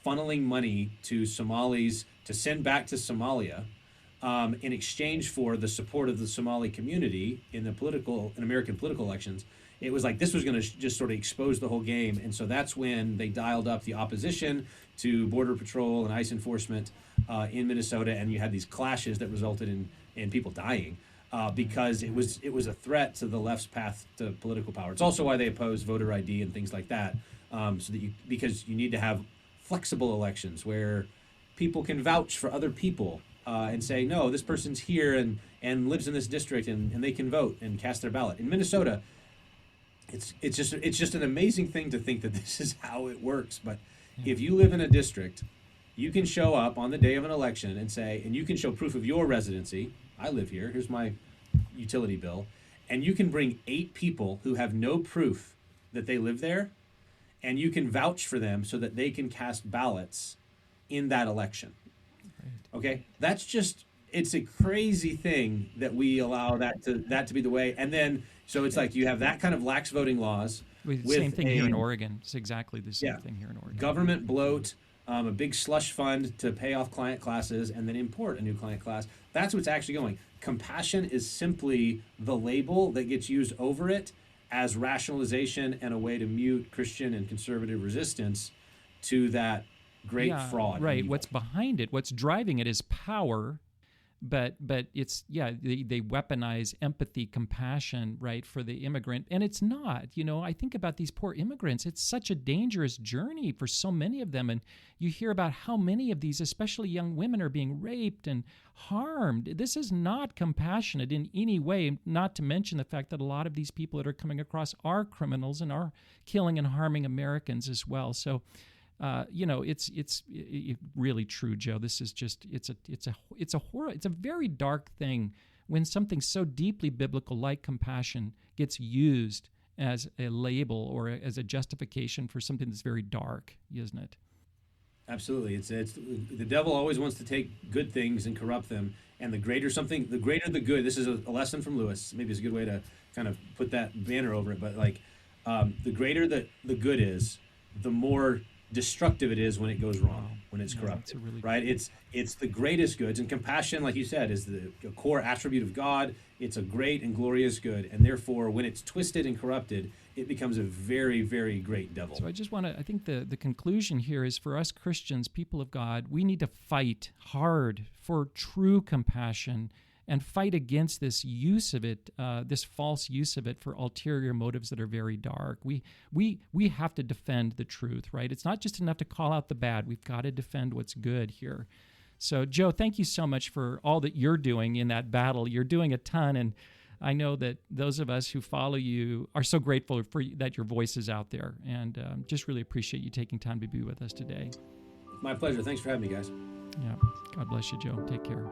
funneling money to Somalis to send back to Somalia in exchange for the support of the Somali community in American political elections, it was like this was going to just sort of expose the whole game. And so that's when they dialed up the opposition to Border Patrol and ICE enforcement in Minnesota, and you had these clashes that resulted in people dying because it was a threat to the left's path to political power. It's also why they oppose voter ID and things like that, because you need to have flexible elections where people can vouch for other people and say, no, this person's here and lives in this district and they can vote and cast their ballot. In Minnesota, it's just an amazing thing to think that this is how it works. But if you live in a district, you can show up on the day of an election and you can show proof of your residency. I live here. Here's my utility bill. And you can bring 8 people who have no proof that they live there, and you can vouch for them so that they can cast ballots in that election. Okay, it's a crazy thing that we allow that to be the way. And then so it's like you have that kind of lax voting laws Same with thing here in Oregon. It's exactly the same yeah, thing here in Oregon. government bloat, a big slush fund to pay off client classes, and then import a new client class. That's what's actually going. Compassion is simply the label that gets used over it as rationalization and a way to mute Christian and conservative resistance to that great fraud. Right. Evil. What's behind it, what's driving it is power, but it's they weaponize empathy, compassion, right, for the immigrant, and it's not. I think about these poor immigrants. It's such a dangerous journey for so many of them, and you hear about how many of these, especially young women, are being raped and harmed. This is not compassionate in any way, not to mention the fact that a lot of these people that are coming across are criminals and are killing and harming Americans as well. So it's really true, Joe. This is just it's a horror. It's a very dark thing when something so deeply biblical like compassion gets used as a label or as a justification for something that's very dark, isn't it? Absolutely. It's the devil always wants to take good things and corrupt them. And the greater the good. This is a lesson from Lewis. Maybe it's a good way to kind of put that banner over it. But the greater the good is, the more destructive it is when it goes wrong, when it's corrupted, really right? It's the greatest goods, and compassion, like you said, is the core attribute of God. It's a great and glorious good, and therefore, when it's twisted and corrupted, it becomes a very, very great devil. So I think the conclusion here is for us Christians, people of God, we need to fight hard for true compassion and fight against this use of it, this false use of it for ulterior motives that are very dark. We have to defend the truth, right? It's not just enough to call out the bad. We've got to defend what's good here. So, Joe, thank you so much for all that you're doing in that battle. You're doing a ton, and I know that those of us who follow you are so grateful that your voice is out there, and just really appreciate you taking time to be with us today. My pleasure. Thanks for having me, guys. Yeah. God bless you, Joe. Take care.